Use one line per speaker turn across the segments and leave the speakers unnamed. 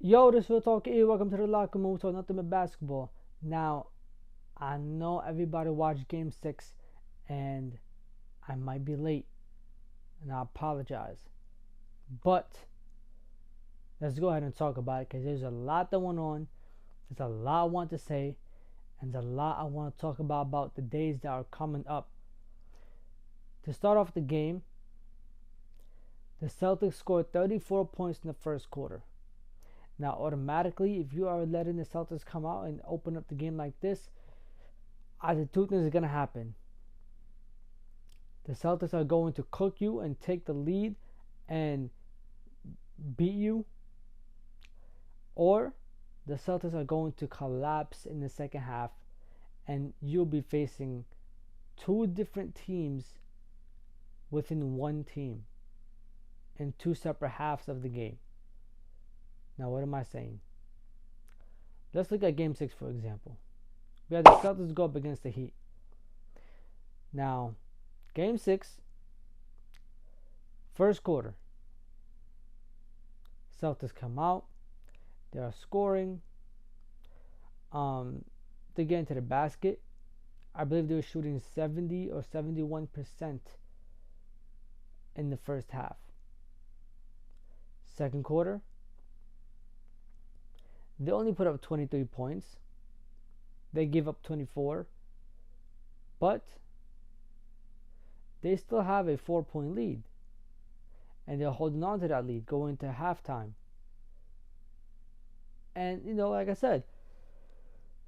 Yo, this is Real Talk E. Welcome to the Locker Room. So nothing but basketball. Now, I know everybody watched Game 6, and I might be late, and I apologize. But let's go ahead and talk about it because there's a lot that went on. There's a lot I want to say, and there's a lot I want to talk about the days that are coming up. To start off the game, the Celtics scored 34 points in the first quarter. Now, automatically, if you are letting the Celtics come out and open up the game like this, either two things are going to happen. The Celtics are going to cook you and take the lead and beat you, or the Celtics are going to collapse in the second half and you'll be facing two different teams within one team in two separate halves of the game. Now, what am I saying? Let's look at Game 6, for example. We had the Celtics go up against the Heat. Now, Game 6, first quarter. Celtics come out. They are scoring. They get into the basket. I believe they were shooting 70 or 71% in the first half. Second quarter, they only put up 23 points. They give up 24. But they still have a 4-point lead. And they're holding on to that lead going to halftime. And, like I said,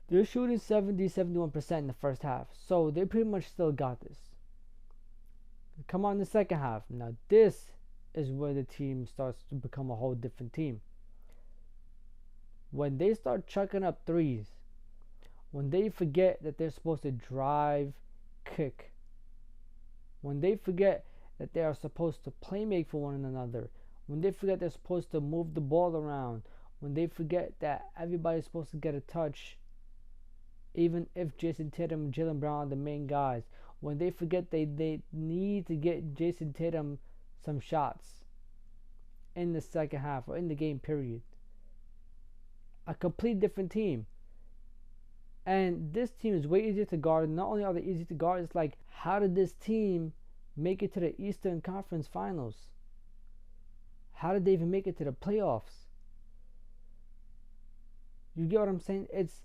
they're shooting 70, 71% in the first half. So they pretty much still got this. Come on in the second half. Now, this is where the team starts to become a whole different team. When they start chucking up threes, when they forget that they're supposed to drive, kick, when they forget that they are supposed to play make for one another, when they forget they're supposed to move the ball around, when they forget that everybody's supposed to get a touch, even if Jason Tatum and Jaylen Brown are the main guys, when they forget they need to get Jason Tatum some shots in the second half or in the game period. A complete different team. And this team is way easier to guard. Not only are they easy to guard, it's like, how did this team make it to the Eastern Conference Finals? How did they even make it to the playoffs? You get what I'm saying? It's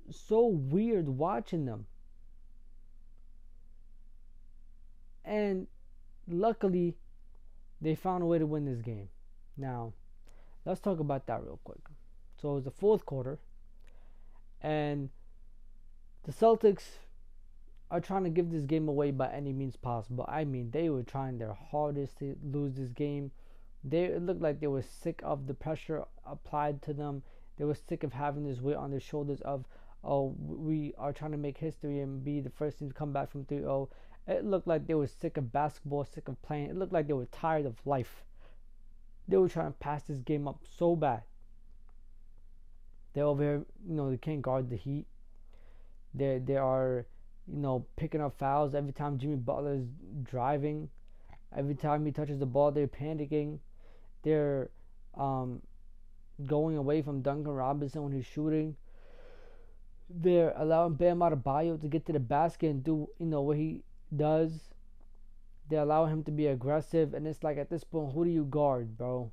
so weird watching them. And luckily, they found a way to win this game. Now, let's talk about that real quick. So it was the fourth quarter, and the Celtics are trying to give this game away by any means possible. I mean, they were trying their hardest to lose this game. It looked like they were sick of the pressure applied to them. They were sick of having this weight on their shoulders of, oh, we are trying to make history and be the first team to come back from 3-0. It looked like they were sick of basketball, sick of playing. It looked like they were tired of life. They were trying to pass this game up so bad. They're over here, they can't guard the Heat. They are, picking up fouls every time Jimmy Butler is driving. Every time he touches the ball, they're panicking. They're going away from Duncan Robinson when he's shooting. They're allowing Bam Adebayo to get to the basket and do, what he does. They allow him to be aggressive, and it's like, at this point, who do you guard, bro?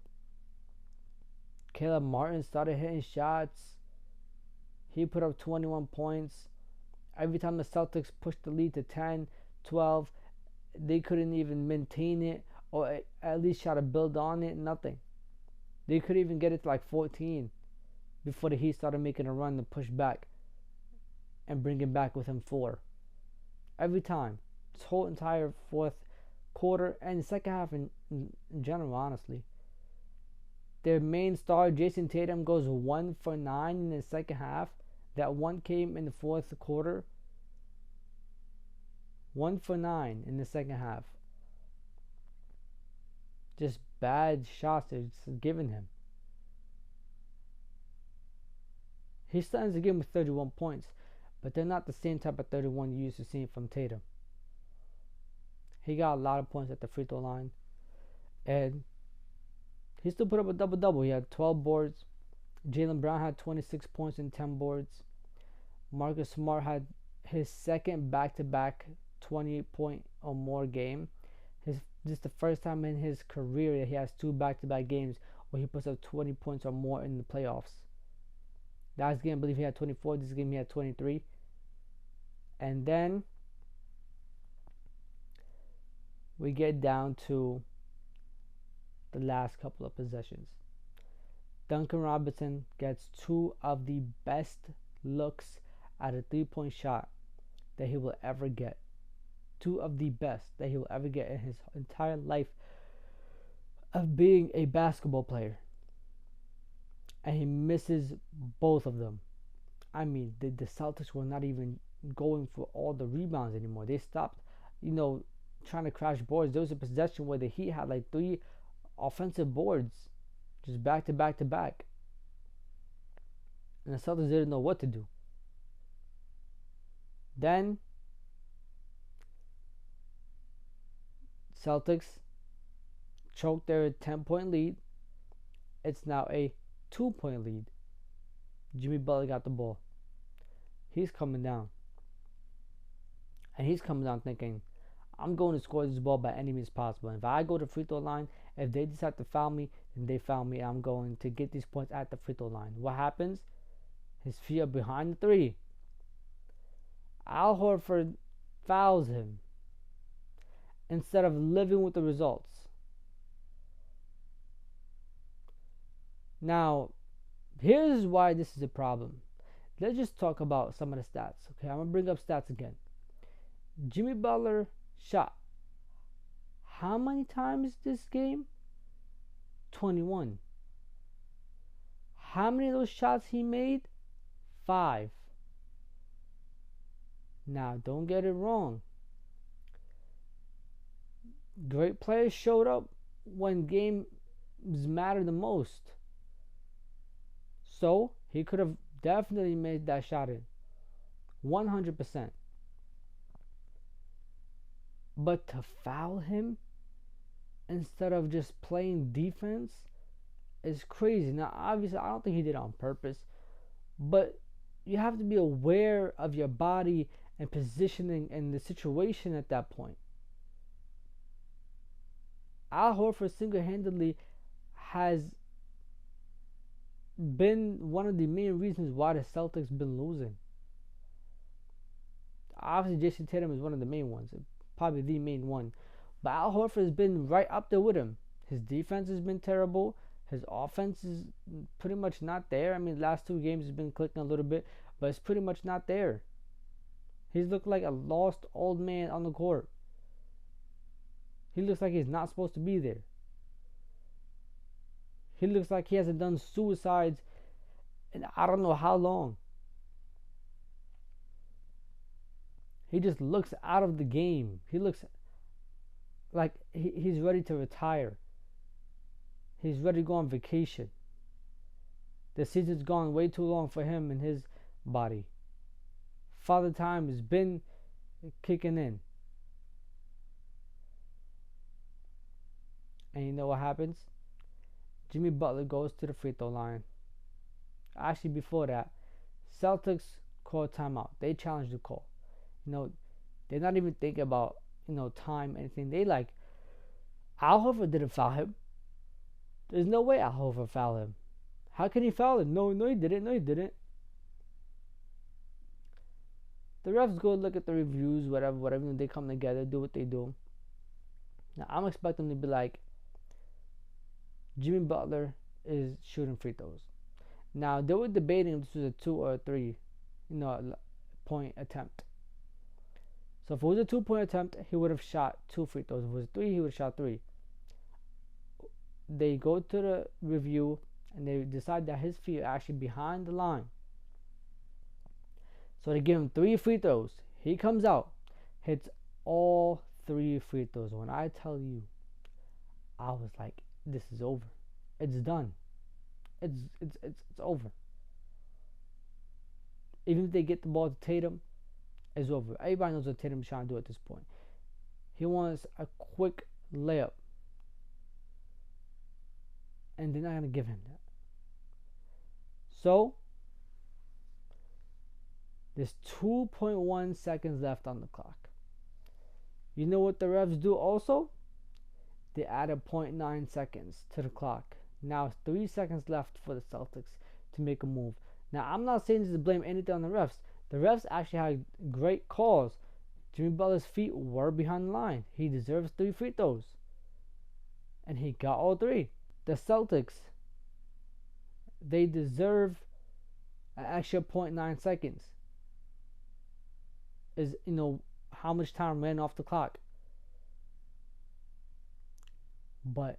Caleb Martin started hitting shots. He put up 21 points. Every time the Celtics pushed the lead to 10, 12, they couldn't even maintain it or at least try to build on it. Nothing. They couldn't even get it to like 14 before the Heat started making a run to push back and bring it back within 4. Every time. This whole entire fourth quarter and the second half in general, honestly. Their main star, Jason Tatum, goes 1 for 9 in the second half. That one came in the fourth quarter. 1 for 9 in the second half. Just bad shots they're just giving him. He still ends the game with 31 points, but they're not the same type of 31 you used to see from Tatum. He got a lot of points at the free throw line, and he still put up a double-double. He had 12 boards, Jaylen Brown had 26 points and 10 boards. Marcus Smart had his second back-to-back 20-point or more game. This is the first time in his career that he has two back-to-back games where he puts up 20 points or more in the playoffs. Last game, I believe he had 24. This game, he had 23. And then we get down to the last couple of possessions. Duncan Robinson gets two of the best looks at a three-point shot that he will ever get. Two of the best that he will ever get in his entire life of being a basketball player. And he misses both of them. I mean, the Celtics were not even going for all the rebounds anymore. They stopped, trying to crash boards. There was a possession where the Heat had like 3 offensive boards just back to back to back. And the Celtics didn't know what to do. Then Celtics choked their 10-point lead. It's now a 2-point lead. Jimmy Butler got the ball. He's coming down. And he's coming down thinking, I'm going to score this ball by any means possible. And if I go to free throw line, if they decide to foul me, then they foul me. I'm going to get these points at the free throw line. What happens? His feet are behind the three. Al Horford fouls him instead of living with the results. Now, here's why this is a problem. Let's just talk about some of the stats. Okay, I'm going to bring up stats again. Jimmy Butler shot how many times this game? 21. How many of those shots he made? 5. Now, don't get it wrong. Great players showed up when games matter the most. So, he could have definitely made that shot in. 100%. But to foul him instead of just playing defense is crazy. Now, obviously, I don't think he did it on purpose. But you have to be aware of your body and positioning and the situation at that point. Al Horford single-handedly has been one of the main reasons why the Celtics been losing. Obviously, Jason Tatum is one of the main ones, probably the main one. But Al Horford has been right up there with him. His defense has been terrible. His offense is pretty much not there. I mean, the last 2 games has been clicking a little bit, but it's pretty much not there. He's looked like a lost old man on the court. He looks like he's not supposed to be there. He looks like he hasn't done suicides in I don't know how long. He just looks out of the game. He looks like he's ready to retire. He's ready to go on vacation. The season's gone way too long for him and his body. Father time has been kicking in. And you know what happens? Jimmy Butler goes to the free throw line. Actually, before that, Celtics call timeout. They challenge the call. They're not even thinking about, time, anything. They like, Al Horford didn't foul him. There's no way Al Horford fouled him. How can he foul him? No, he didn't. No, he didn't. The refs go look at the reviews, whatever. They come together, do what they do. Now, I'm expecting them to be like, Jimmy Butler is shooting free throws. Now, they were debating if this was a 2 or a 3, point attempt. So if it was a 2-point attempt, he would have shot 2 free throws. If it was 3, he would have shot 3. They go to the review and they decide that his feet are actually behind the line. So they give him 3 free throws. He comes out, hits all 3 free throws. When I tell you, I was like, this is over. It's done. It's over. Even if they get the ball to Tatum, it's over. Everybody knows what Tatum's trying to do at this point. He wants a quick layup. And they're not going to give him that. So there's 2.1 seconds left on the clock. You know what the refs do also? They added 0.9 seconds to the clock. Now it's 3 seconds left for the Celtics to make a move. Now I'm not saying this to blame anything on the refs. The refs actually had great calls. Jimmy Butler's feet were behind the line. He deserves 3 free throws. And he got all 3. The Celtics, they deserve an extra 0.9 seconds. Is, how much time ran off the clock. But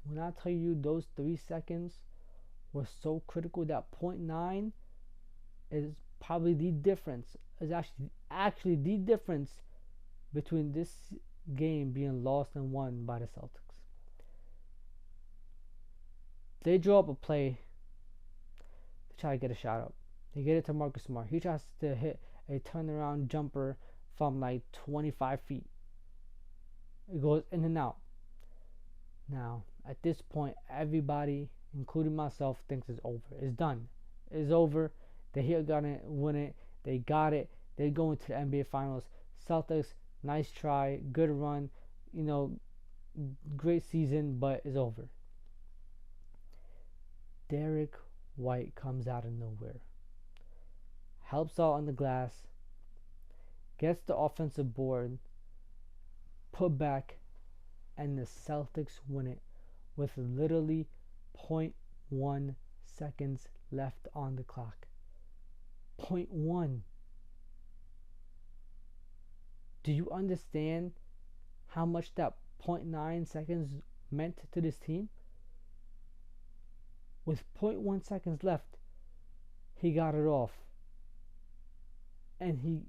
when I tell you those 3 seconds were so critical, that 0.9 is probably the difference. Is actually the difference between this game being lost and won by the Celtics. They draw up a play to try to get a shot up. They get it to Marcus Smart. He tries to hit a turnaround jumper from like 25 feet. It goes in and out. Now, at this point, everybody, including myself, thinks it's over. It's done. It's over. They're gonna win it. They got it. They're going to the NBA Finals. Celtics, nice try, good run, great season, but it's over. Derrick White comes out of nowhere, helps out on the glass, gets the offensive board, put back, and the Celtics win it with literally 0.1 seconds left on the clock. 0.1. Do you understand how much that 0.9 seconds meant to this team? With 0.1 seconds left, he got it off. And he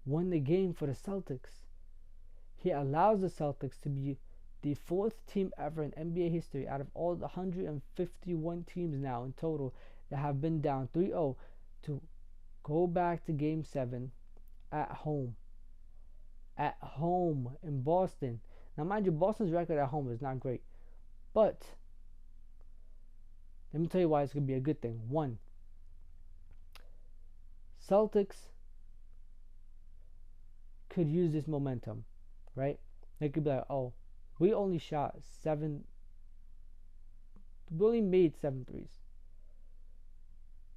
won the game for the Celtics. He allows the Celtics to be the 4th team ever in NBA history out of all the 151 teams now in total that have been down 3-0 to go back to Game 7 at home. At home in Boston. Now, mind you, Boston's record at home is not great. But let me tell you why it's going to be a good thing. 1, Celtics could use this momentum, right? They could be like, oh, we only made 7 threes.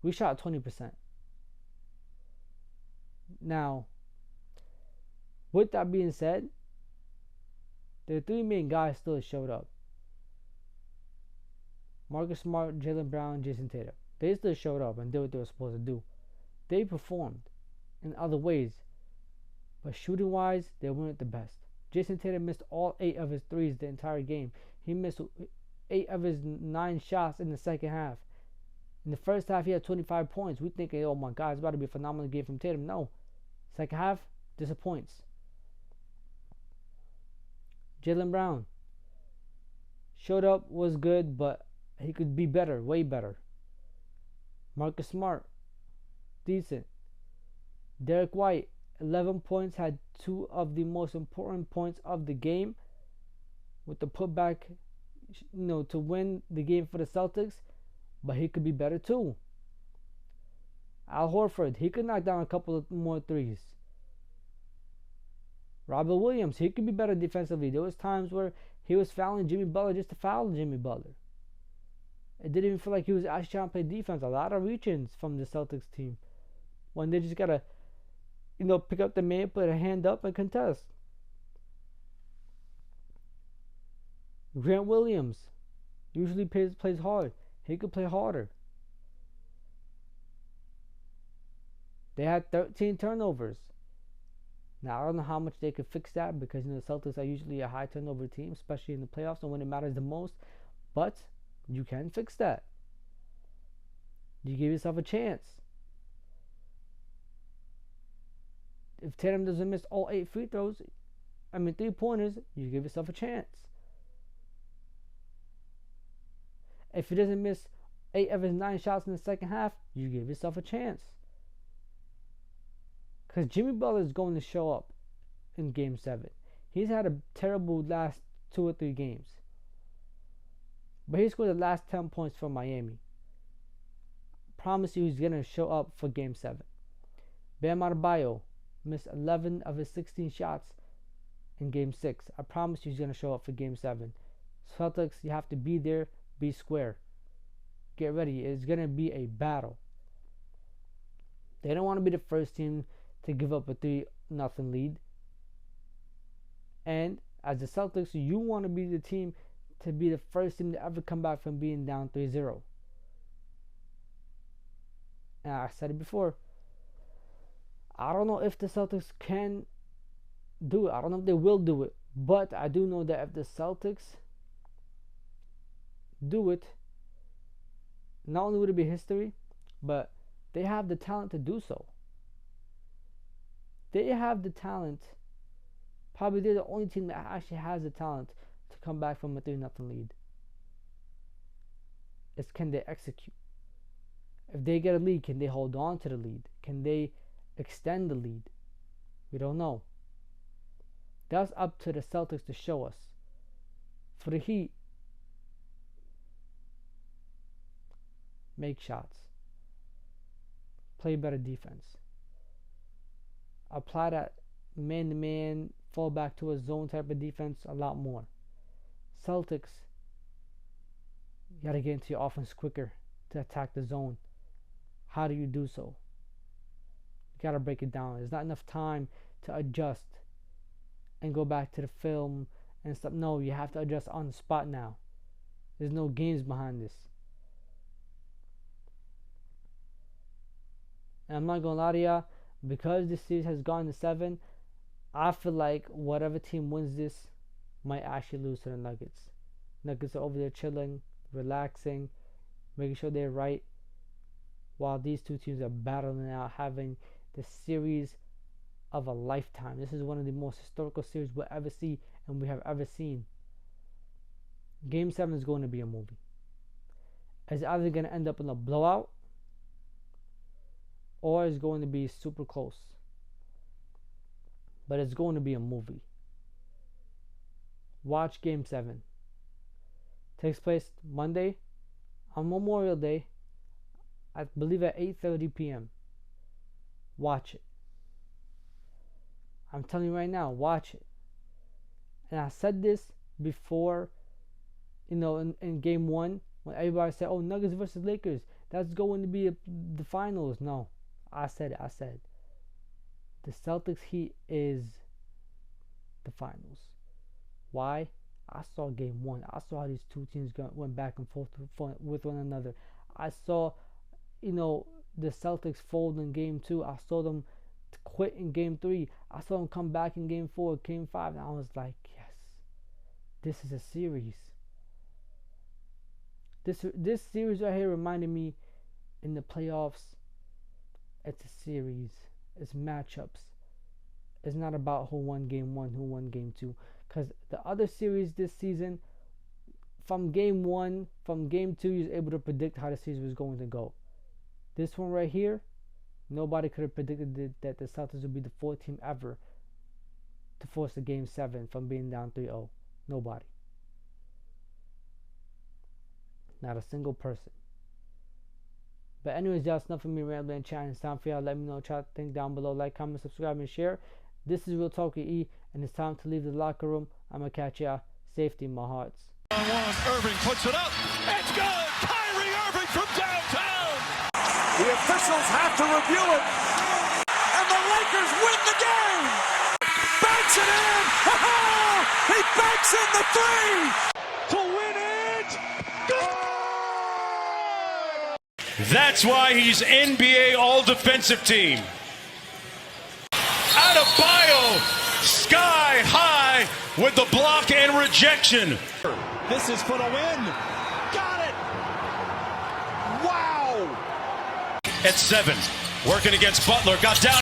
We shot 20%. Now, with that being said, the 3 main guys still showed up. Marcus Smart, Jaylen Brown, Jason Tatum. They still showed up and did what they were supposed to do. They performed in other ways. But shooting-wise, they weren't the best. Jason Tatum missed all 8 of his threes the entire game. He missed 8 of his 9 shots in the second half. In the first half, he had 25 points. We thinking, oh my God, it's about to be a phenomenal game from Tatum. No. Second half, disappoints. Jaylen Brown showed up, was good, but he could be better, way better. Marcus Smart, decent. Derrick White, 11 points, had 2 of the most important points of the game with the putback, to win the game for the Celtics, but he could be better too. Al Horford, he could knock down a couple of more threes. Robert Williams, he could be better defensively. There was times where he was fouling Jimmy Butler just to foul Jimmy Butler. It didn't even feel like he was actually trying to play defense. A lot of reach-ins from the Celtics team when they just gotta, pick up the man, put a hand up, and contest. Grant Williams usually plays hard. He could play harder. They had 13 turnovers. Now, I don't know how much they could fix that because, the Celtics are usually a high turnover team, especially in the playoffs and when it matters the most. But you can fix that. You give yourself a chance. If Tatum doesn't miss all 8 free throws, 3-pointers, you give yourself a chance. If he doesn't miss 8 of his 9 shots in the second half, you give yourself a chance. Because Jimmy Butler is going to show up in Game 7. He's had a terrible last 2 or 3 games. But he scored the last 10 points for Miami. promise you he's going to show up for Game 7. Bam Adebayo missed 11 of his 16 shots in Game 6. I promise you he's going to show up for Game 7. Celtics, you have to be there, be square. Get ready. It's going to be a battle. They don't want to be the first team to give up a 3-0 lead. And as the Celtics, you want to be the team to be the first team to ever come back from being down 3-0. And I said it before. I don't know if the Celtics can do it. I don't know if they will do it. But I do know that if the Celtics do it, not only would it be history, but they have the talent to do so. They have the talent. Probably they're the only team that actually has the talent to come back from a 3-0 lead. It's can they execute? If they get a lead, can they hold on to the lead? Can they extend the lead? We don't know. That's up to the Celtics to show us. For the Heat, make shots. Play better defense. Apply that man-to-man, fall back to a zone type of defense a lot more. Celtics, you got to get into your offense quicker to attack the zone. How do you do so? You got to break it down. There's not enough time to adjust and go back to the film and stuff. No, you have to adjust on the spot now. There's no games behind this. And I'm not going to lie to y'all, because this series has gone to 7, I feel like whatever team wins this might actually lose to the Nuggets. Nuggets are over there chilling, relaxing, making sure they're right, while these two teams are battling out, having the series of a lifetime. This is one of the most historical series we'll ever see and we have ever seen. Game 7 is going to be a movie. It's either going to end up in a blowout or it's going to be super close. But it's going to be a movie. Watch Game 7. Takes place Monday on Memorial Day, I believe at 8:30 p.m. Watch it. I'm telling you right now, watch it. And I said this before, in Game 1, when everybody said, oh, Nuggets versus Lakers, that's going to be the finals. No, I said it. The Celtics Heat is the finals. Why? I saw Game 1. I saw how these two teams went back and forth with one another. I saw, the Celtics fold in Game 2. I saw them quit in Game 3. I saw them come back in Game 4, Game 5. And I was like, yes, this is a series. This series right here reminded me in the playoffs. It's a series. It's matchups. It's not about who won Game 1, who won Game 2. Because the other series this season, from Game 1, from Game 2, you was able to predict how the series was going to go. This one right here, nobody could have predicted that the Celtics would be the 4th team ever to force a Game 7 from being down 3-0. Nobody. Not a single person. But anyways, y'all, it's enough for me rambling and chatting. It's time for y'all. Let me know what y'all think down below. Like, comment, subscribe, and share. This is Real Talk with E, and it's time to leave the locker room. I'm going to catch y'all. Safety in my hearts.
Irving puts it up. It's good. Kyrie Irving from downtown.
The officials have to review it. And the Lakers win the game. Banks it in. He banks in the 3 to win it. Good.
That's why he's NBA All-Defensive Team. Adebayo, sky high with the block and rejection.
This is for the win. Got it. Wow.
At 7, working against Butler, got down.